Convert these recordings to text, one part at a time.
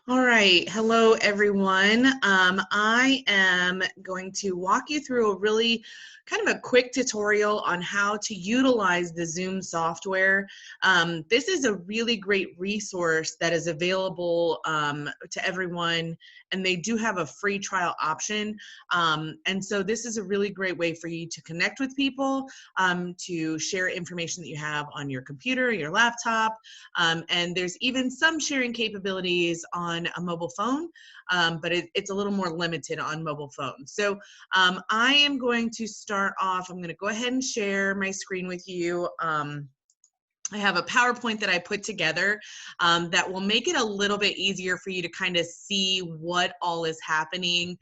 All right. Hello, everyone. I am going to walk you through a really kind of a quick tutorial on how to utilize the Zoom software. This is a really great resource that is available to everyone, and they do have a free trial option. And so this is a really great way for you to connect with people, to share information that you have on your computer, your laptop, and there's even some sharing capabilities on a mobile phone, but it's a little more limited on mobile phones. So I am going to start off, I'm going to go ahead and share my screen with you. I have a PowerPoint that I put together that will make it a little bit easier for you to kind of see what all is happening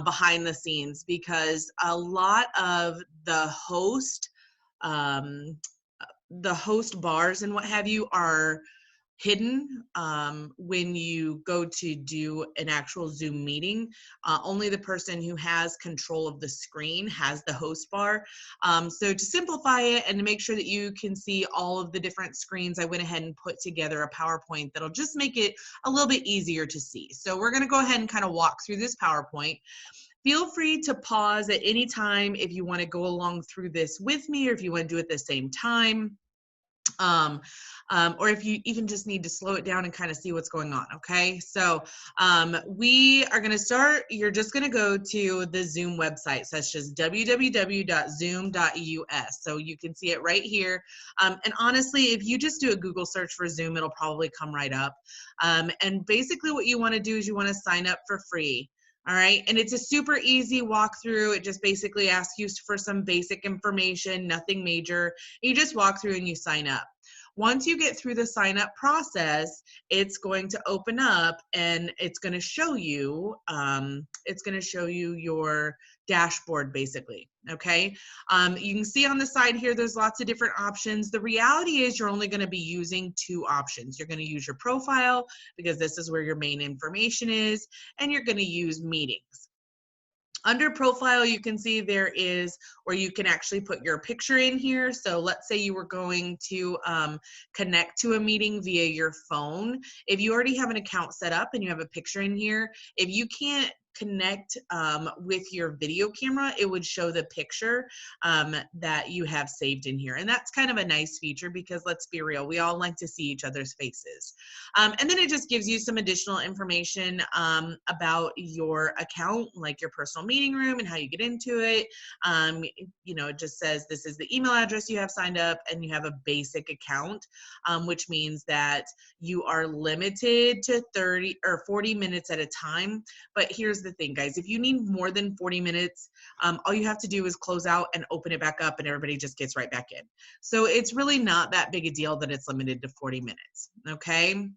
behind the scenes, because a lot of um, the host bars and what have you are hidden when you go to do an actual Zoom meeting. Only the person who has control of the screen has the host bar. So to simplify it and to make sure that you can see all of the different screens, I went ahead and put together a PowerPoint that'll just make it a little bit easier to see. So we're going to go ahead and kind of walk through this PowerPoint. Feel free to pause at any time if you want to go along through this with me, or if you want to do it at the same time. Or if you even just need to slow it down and kind of see what's going on, okay? So we are gonna start, you're just gonna go to the Zoom website, such as www.zoom.us. So you can see it right here. And honestly, if you just do a Google search for Zoom, it'll probably come right up. And basically what you wanna do is you wanna sign up for free. All right, and it's a super easy walkthrough. It just basically asks you for some basic information, nothing major. You just walk through and you sign up. Once you get through the sign up process, it's going to open up and it's going to show you your dashboard basically. Okay, you can see on the side here there's lots of different options. The reality is you're only going to be using two options. You're going to use your profile, because this is where your main information is, and you're going to use meetings. Under profile, you can see there is where you can actually put your picture in here. So let's say you were going to connect to a meeting via your phone. If you already have an account set up and you have a picture in here, if you can't connect with your video camera, it would show the picture that you have saved in here. And that's kind of a nice feature, because let's be real, we all like to see each other's faces. And then it just gives you some additional information about your account, like your personal meeting room and how you get into it. It just says this is the email address you have signed up, and you have a basic account, which means that you are limited to 30 or 40 minutes at a time. But here's the thing, guys, if you need more than 40 minutes, all you have to do is close out and open it back up, and everybody just gets right back in. So it's really not that big a deal that it's limited to 40 minutes, okay?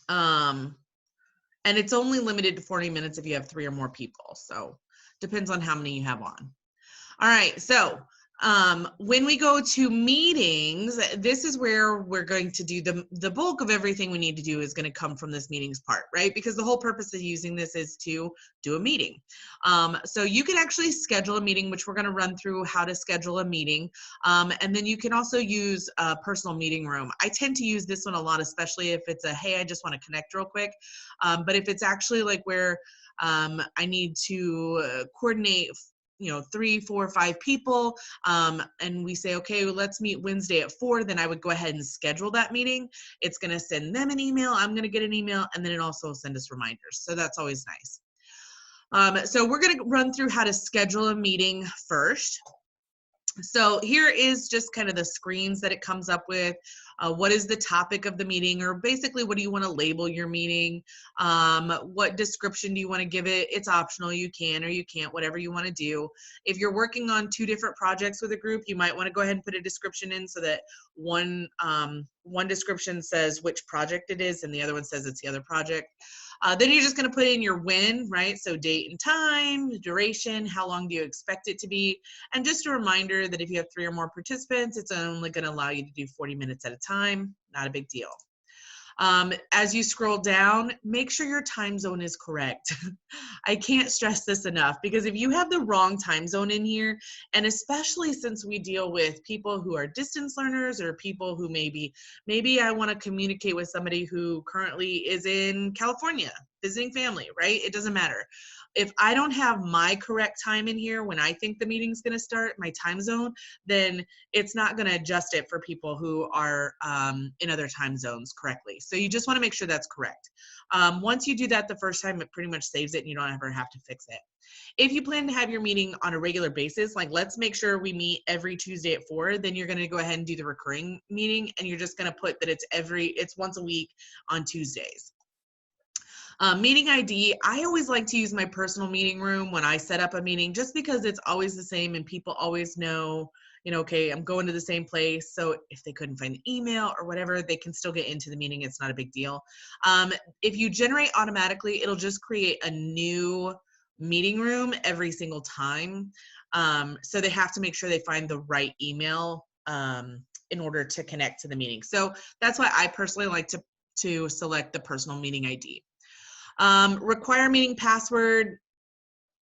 And it's only limited to 40 minutes if you have 3 or more people. So depends on how many you have on. All right, so when we go to meetings, this is where we're going to do the bulk of everything we need to do is going to come from this meetings part, right? Because the whole purpose of using this is to do a meeting. So you can actually schedule a meeting, which we're going to run through how to schedule a meeting. And then you can also use a personal meeting room. I tend to use this one a lot, especially if it's a, hey, I just want to connect real quick. But if it's actually like where I need to coordinate 3, 4, 5 people, and we say, okay, well, let's meet Wednesday at 4, then I would go ahead and schedule that meeting. It's going to send them an email, I'm going to get an email, and then it also will send us reminders. So that's always nice. So we're going to run through how to schedule a meeting first. So here is just kind of the screens that it comes up with. What is the topic of the meeting, or basically what do you want to label your meeting? What description do you want to give it? It's optional, you can or you can't, whatever you want to do. If you're working on 2 different projects with a group, you might want to go ahead and put a description in so that one description says which project it is and the other one says it's the other project. Then you're just going to put in your when, right? So date and time, duration, how long do you expect it to be? And just a reminder that if you have 3 or more participants, it's only going to allow you to do 40 minutes at a time. Not a big deal. As you scroll down, make sure your time zone is correct. I can't stress this enough, because if you have the wrong time zone in here, and especially since we deal with people who are distance learners or people who maybe I want to communicate with somebody who currently is in California visiting family, right? It doesn't matter. If I don't have my correct time in here when I think the meeting's going to start, my time zone, then it's not going to adjust it for people who are in other time zones correctly. So you just want to make sure that's correct. Once you do that the first time, it pretty much saves it and you don't ever have to fix it. If you plan to have your meeting on a regular basis, like let's make sure we meet every Tuesday at 4, then you're going to go ahead and do the recurring meeting, and you're just going to put that it's once a week on Tuesdays. Meeting ID, I always like to use my personal meeting room when I set up a meeting, just because it's always the same and people always know, okay, I'm going to the same place. So if they couldn't find the email or whatever, they can still get into the meeting. It's not a big deal. If you generate automatically, it'll just create a new meeting room every single time. So they have to make sure they find the right email in order to connect to the meeting. So that's why I personally like to select the personal meeting ID. Require meeting password.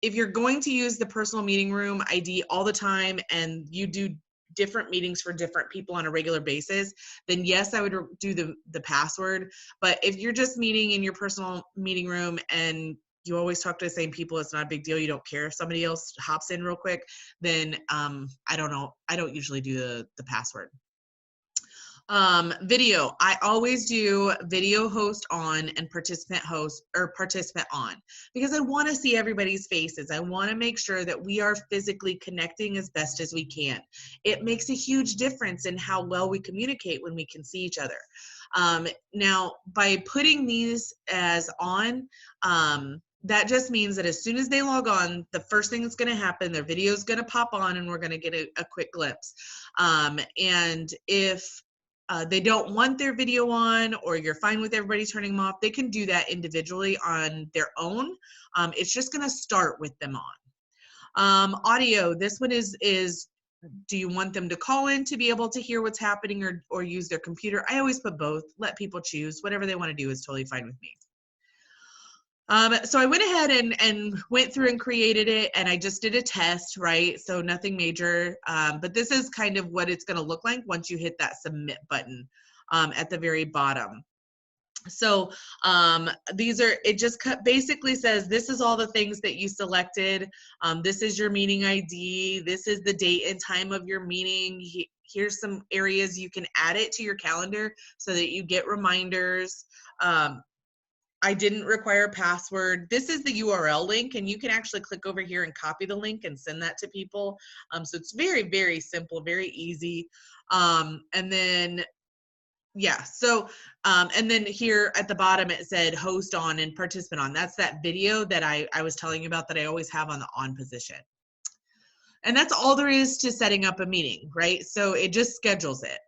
If you're going to use the personal meeting room ID all the time and you do different meetings for different people on a regular basis, then yes, I would do the password. But if you're just meeting in your personal meeting room and you always talk to the same people, it's not a big deal. You don't care if somebody else hops in real quick, then I don't know. I don't usually do the password. Video, I always do video host on and participant on, because I want to see everybody's faces. I want to make sure that we are physically connecting as best as we can. It makes a huge difference in how well we communicate when we can see each other. Now, by putting these as on, that just means that as soon as they log on, the first thing that's going to happen, their video is going to pop on and we're going to get a quick glimpse. And if they don't want their video on, or you're fine with everybody turning them off, they can do that individually on their own. It's just going to start with them on. Audio, this one is do you want them to call in to be able to hear what's happening, or use their computer? I always put both. Let people choose. Whatever they want to do is totally fine with me. So I went ahead and went through and created it, and I just did a test, right? So nothing major, but this is kind of what it's going to look like once you hit that submit button at the very bottom. So it just basically says, this is all the things that you selected. This is your meeting ID. This is the date and time of your meeting. Here's some areas you can add it to your calendar so that you get reminders. I didn't require a password. This is the URL link, and you can actually click over here and copy the link and send that to people. So it's very, very simple, very easy. And then, yeah, so, and then here at the bottom, it said host on and participant on. That's that video that I was telling you about that I always have on the on position. And that's all there is to setting up a meeting, right? So it just schedules it.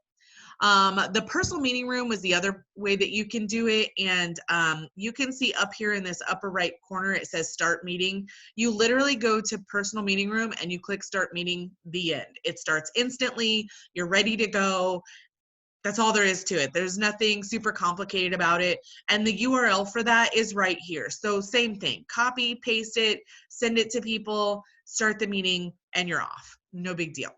The personal meeting room was the other way that you can do it. And you can see up here in this upper right corner, it says start meeting. You literally go to personal meeting room and you click start meeting, the end. It starts instantly. You're ready to go. That's all there is to it. There's nothing super complicated about it. And the URL for that is right here. So same thing, copy, paste it, send it to people, start the meeting, and you're off. No big deal.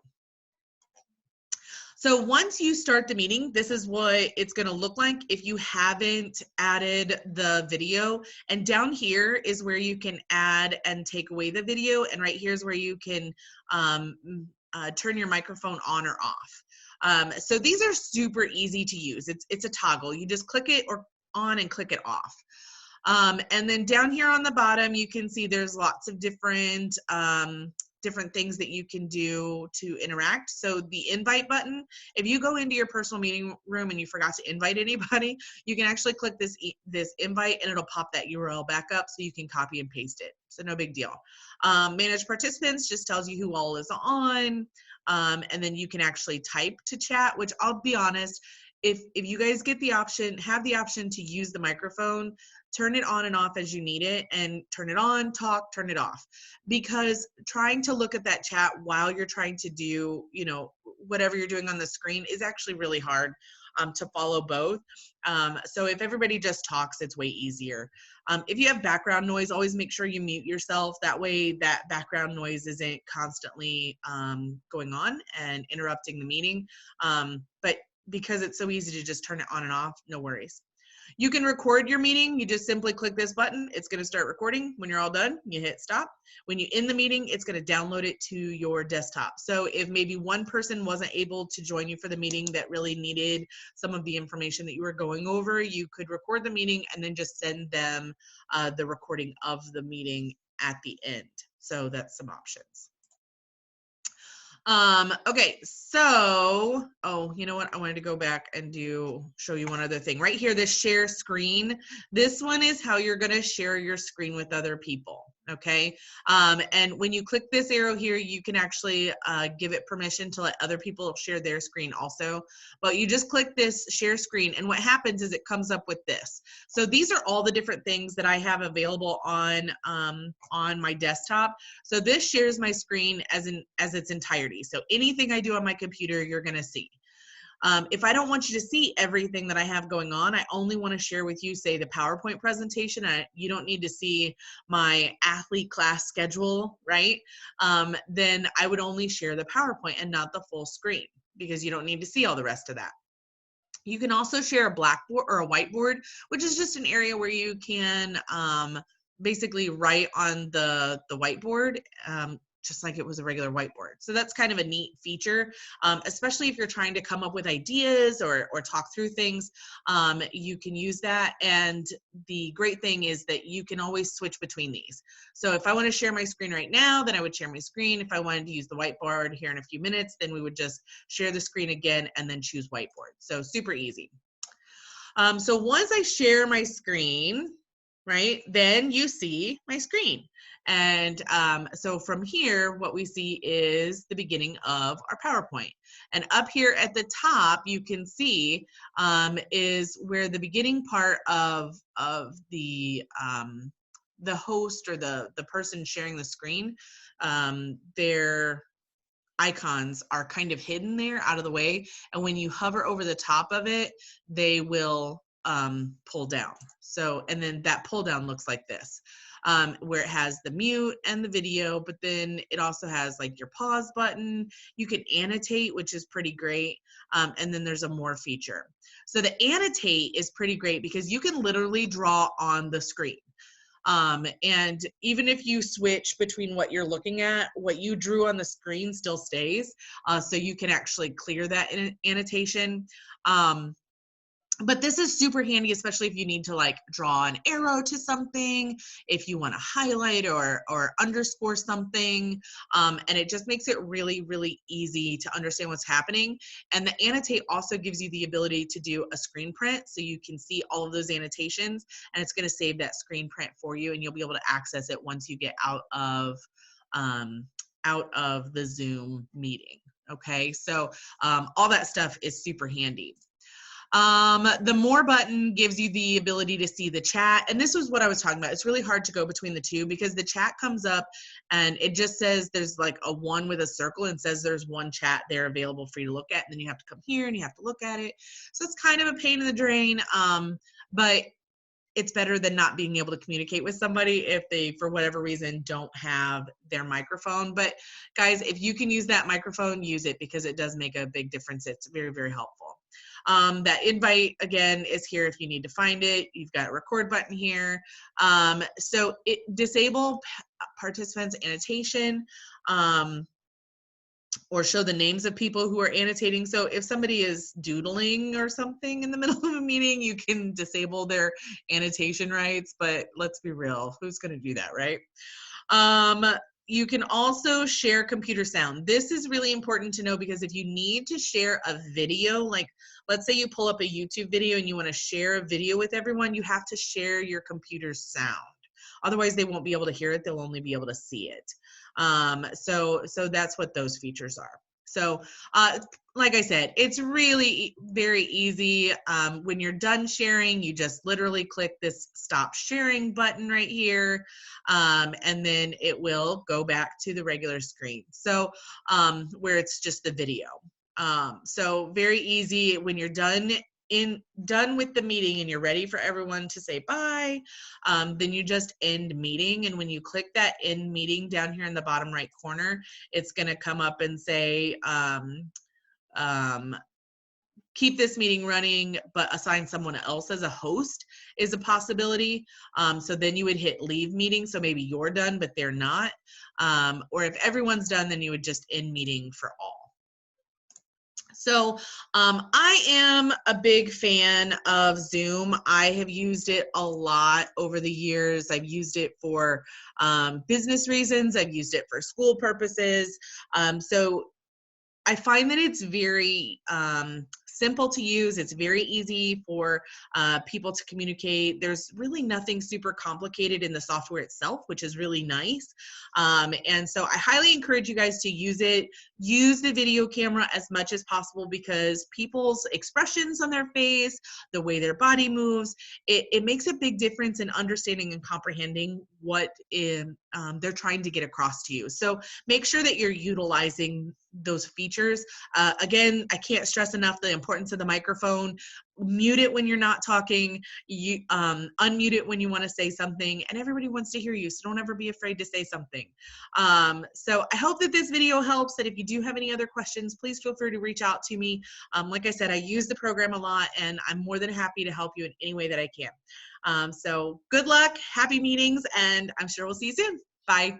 So once you start the meeting, this is what it's going to look like if you haven't added the video. And down here is where you can add and take away the video. And right here is where you can turn your microphone on or off. So these are super easy to use. It's a toggle. You just click it or on and click it off. And then down here on the bottom, you can see there's lots of different things that you can do to interact. So the invite button, if you go into your personal meeting room and you forgot to invite anybody, you can actually click this invite and it'll pop that URL back up so you can copy and paste it. So no big deal. Manage participants just tells you who all is on. And then you can actually type to chat, which I'll be honest, if you guys get the option, have the option to use the microphone, turn it on and off as you need it, and turn it on, talk, turn it off. Because trying to look at that chat while you're trying to do, whatever you're doing on the screen is actually really hard. to follow both. So if everybody just talks, it's way easier. If you have background noise, always make sure you mute yourself. That way that background noise isn't constantly going on and interrupting the meeting. But because it's so easy to just turn it on and off, no worries. You can record your meeting. You just simply click this button. It's going to start recording. When you're all done, you hit stop. When you end the meeting, it's going to download it to your desktop. So if maybe one person wasn't able to join you for the meeting that really needed some of the information that you were going over, you could record the meeting and then just send them the recording of the meeting at the end. So that's some options. Okay, so, oh, you know what? I wanted to go back and show you one other thing. Right here, this share screen. This one is how you're gonna share your screen with other people, okay? And when you click this arrow here, you can actually give it permission to let other people share their screen also. But you just click this share screen, and what happens is it comes up with this. So these are all the different things that I have available on my desktop. So this shares my screen as its entirety. So anything I do on my computer, you're going to see. If I don't want you to see everything that I have going on, I only want to share with you, say, the PowerPoint presentation. You don't need to see my athlete class schedule, right? Then I would only share the PowerPoint and not the full screen, because you don't need to see all the rest of that. You can also share a blackboard or a whiteboard, which is just an area where you can basically write on the whiteboard, just like it was a regular whiteboard. So that's kind of a neat feature, especially if you're trying to come up with ideas or talk through things. You can use that. And the great thing is that you can always switch between these. So if I want to share my screen right now, then I would share my screen. If I wanted to use the whiteboard here in a few minutes, then we would just share the screen again and then choose whiteboard. So super easy. So once I share my screen, right, then you see my screen. And so from here, what we see is the beginning of our PowerPoint. And up here at the top, you can see is where the beginning part of the host or the person sharing the screen, their icons are kind of hidden there out of the way. And when you hover over the top of it, they will pull down. So, and then that pull down looks like this, where it has the mute and the video, but then it also has like your pause button. You can annotate, which is pretty great. And then there's a more feature. So the annotate is pretty great because you can literally draw on the screen. And even if you switch between what you're looking at, what you drew on the screen still stays. So you can actually clear that annotation. But this is super handy, especially if you need to like draw an arrow to something, if you want to highlight or underscore something. And it just makes it really, really easy to understand what's happening. And the annotate also gives you the ability to do a screen print, so you can see all of those annotations, and it's going to save that screen print for you, and you'll be able to access it once you get out of the Zoom meeting. Okay, so all that stuff is super handy. The more button gives you the ability to see the chat. And this was what I was talking about. It's really hard to go between the two because the chat comes up and it just says there's like a 1 with a circle and says there's one chat there available for you to look at. And then you have to come here and you have to look at it. So it's kind of a pain in the drain, but it's better than not being able to communicate with somebody if they, for whatever reason, don't have their microphone. But guys, if you can use that microphone, use it because it does make a big difference. It's very, very helpful. That invite, again, is here if you need to find it. You've got a record button here. So disable participants annotation, or show the names of people who are annotating. So if somebody is doodling or something in the middle of a meeting, you can disable their annotation rights, but let's be real, who's gonna do that, right? You can also share computer sound. This is really important to know because if you need to share a video, like let's say you pull up a YouTube video and you want to share a video with everyone, you have to share your computer's sound. Otherwise, they won't be able to hear it. They'll only be able to see it. So that's what those features are. So like I said, it's really very easy. When you're done sharing, you just literally click this stop sharing button right here, and then it will go back to the regular screen. So where it's just the video. So very easy. When you're done with the meeting and you're ready for everyone to say bye, then you just end meeting. And when you click that end meeting down here in the bottom right corner, it's going to come up and say, keep this meeting running, but assign someone else as a host is a possibility. So then you would hit leave meeting. So maybe you're done, but they're not. Or if everyone's done, then you would just end meeting for all. So I am a big fan of Zoom. I have used it a lot over the years. I've used it for business reasons. I've used it for school purposes. So I find that it's very simple to use. It's very easy for people to communicate. There's really nothing super complicated in the software itself, which is really nice. And so I highly encourage you guys to use it. Use the video camera as much as possible, because people's expressions on their face, the way their body moves, it makes a big difference in understanding and comprehending what they're trying to get across to you. So make sure that you're utilizing those features. Again, I can't stress enough the importance of the microphone. Mute it when you're not talking. You unmute it when you want to say something, and everybody wants to hear you, so don't ever be afraid to say something. So I hope that this video helps, and if you do have any other questions, please feel free to reach out to me. Like I said, I use the program a lot, and I'm more than happy to help you in any way that I can. So good luck, happy meetings, and I'm sure we'll see you soon. Bye.